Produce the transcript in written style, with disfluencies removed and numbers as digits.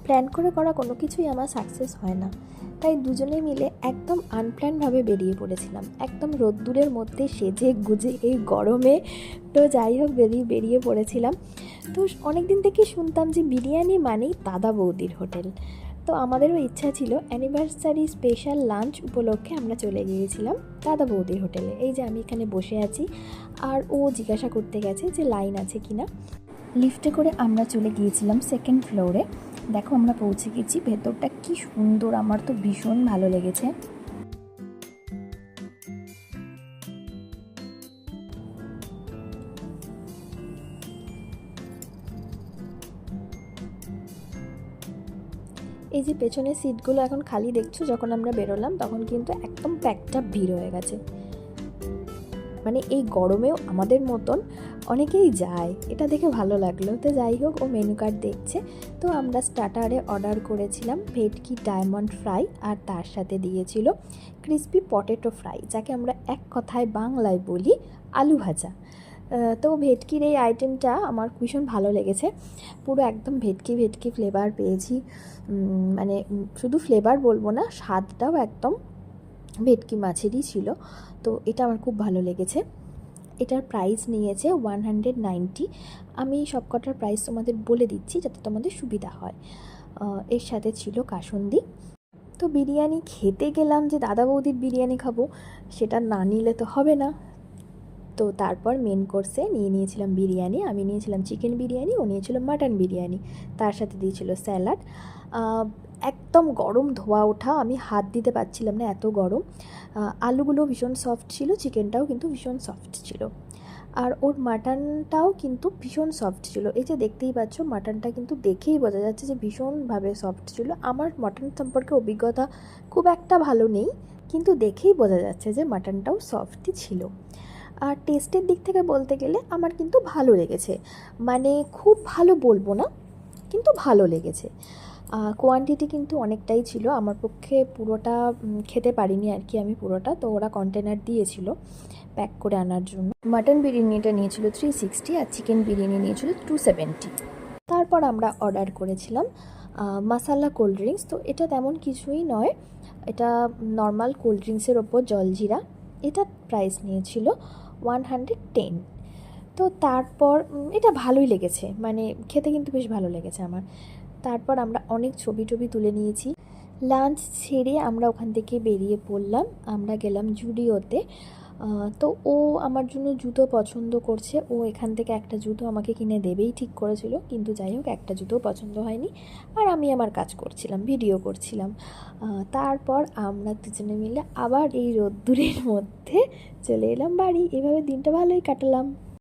Plan করে করা কোনো কিছুই আমার সাকসেস হয় না, তাই দুজনে মিলে একদম আনপ্ল্যানভাবে বেরিয়ে পড়েছিলাম, একদম রোদ্দুরের মধ্যে সেজে গুজে এই গরমে। তো যাই হোক বেরিয়ে পড়েছিলাম। তো অনেক দিন থেকেই শুনতাম যে বিরিয়ানি মানেই দাদা বৌদির হোটেল। তো আমাদেরও ইচ্ছা ছিল অ্যানিভার্সারি স্পেশাল লাঞ্চ উপলক্ষে আমরা চলে গিয়েছিলাম দাদা বৌদির হোটেলে। এই যে আমি এখানে বসে আছি, আর ও জিজ্ঞাসা করতে গেছে যে লাইন আছে কিনা। লিফটে করে আমরা চলে গিয়েছিলাম সেকেন্ড ফ্লোরে। দেখো আমরা পৌঁছে গেছি, ভেতরটা কি সুন্দর, আমার তো ভীষণ ভালো লেগেছে। এই যে পেছনের সিটগুলো এখন খালি দেখছো, যখন আমরা বেরোলাম তখন কিন্তু একদম প্যাকটা ভিড় হয়ে গেছে। মানে এই গরমেও আমাদের মতন অনেকেই যায়, এটা দেখে ভালো লাগলো। তো যাই হোক, ও মেনু কার্ড দেখছে। তো আমরা স্টার্টারে অর্ডার করেছিলাম ভেটকি ডায়মন্ড ফ্রাই, আর তার সাথে দিয়েছিল ক্রিসপি পটেটো ফ্রাই, যাকে আমরা এক কথায় বাংলায় বলি আলু ভাজা। তো ভেটকির এই আইটেমটা আমার ভীষণ ভালো লেগেছে। পুরো একদম ভেটকি ফ্লেভার পেয়েছি। মানে শুধু ফ্লেভার বলবো না, স্বাদটাও একদম ভেটকি মাছেরই ছিল। তো এটা আমার খুব ভালো লেগেছে। এটার প্রাইস নিয়েছে 190। আমি সবকটার প্রাইস তোমাদের বলে দিচ্ছি যাতে তোমাদের সুবিধা হয়। এর সাথে ছিল কাসুন্দি। তো বিরিয়ানি খেতে গেলাম, যে দাদা বৌদির বিরিয়ানি খাবো, সেটা না নিলে তো হবে না। তো তারপর মেন কোর্সে নিয়েছিলাম বিরিয়ানি। আমি নিয়েছিলাম চিকেন বিরিয়ানি, ও নিয়েছিল মাটন বিরিয়ানি, তার সাথে দিয়েছিল স্যালাড। একদম গরম ধোয়া ওঠা, আমি হাত দিতে পারছিলাম না, এত গরম। আলুগুলো ভীষণ সফট ছিল, চিকেনটাও কিন্তু ভীষণ সফট ছিল, আর ওর মাটনটাও কিন্তু ভীষণ সফট ছিল। এই যে দেখতেই পাচ্ছ, মাটনটা কিন্তু দেখেই বোঝা যাচ্ছে যে ভীষণভাবে সফট ছিল। আমার মাটন সম্পর্কে অভিজ্ঞতা খুব একটা ভালো নেই, কিন্তু দেখেই বোঝা যাচ্ছে যে মাটনটাও সফটই ছিল। আর টেস্টের দিক থেকে বলতে গেলে আমার কিন্তু ভালো লেগেছে, মানে খুব ভালো বলবো না, কিন্তু ভালো লেগেছে। কোয়ান্টিটি কিন্তু অনেকটাই ছিল, আমার পক্ষে পুরোটা খেতে পারিনি আর কি আমি পুরোটা। তো ওরা কন্টেনার দিয়েছিল প্যাক করে আনার জন্য। মাটন বিরিয়ানিটা নিয়েছিল 360, আর চিকেন বিরিয়ানি নিয়েছিল 270। তারপর আমরা অর্ডার করেছিলাম মাসালা কোল্ড ড্রিঙ্কস। তো এটা তেমন কিছুই নয়, এটা নর্মাল কোল্ড ড্রিঙ্কসের ওপর জলজিরা। এটা প্রাইস নিয়েছিল 110। তো তারপর এটা ভালোই লেগেছে, মানে খেতে কিন্তু বেশ ভালো লেগেছে আমার। তারপর আমরা অনেক ছবি তুলে নিয়েছি। লাঞ্চ সেরে আমরা ওখান থেকে বেরিয়ে পড়লাম, আমরা গেলাম জুডিওতে। তো ও আমার জন্য জুতো পছন্দ করছে, ও এখান থেকে একটা জুতো আমাকে কিনে দেবেই ঠিক করেছিল, কিন্তু যাই হোক একটা জুতো পছন্দ হয়নি। আর আমি আমার কাজ করছিলাম, ভিডিও করছিলাম। তারপর আমরা দুজনে মিলে আবার এই রোদ্দুরের মধ্যে চলে এলাম বাড়ি। এভাবে দিনটা ভালোই কাটালাম।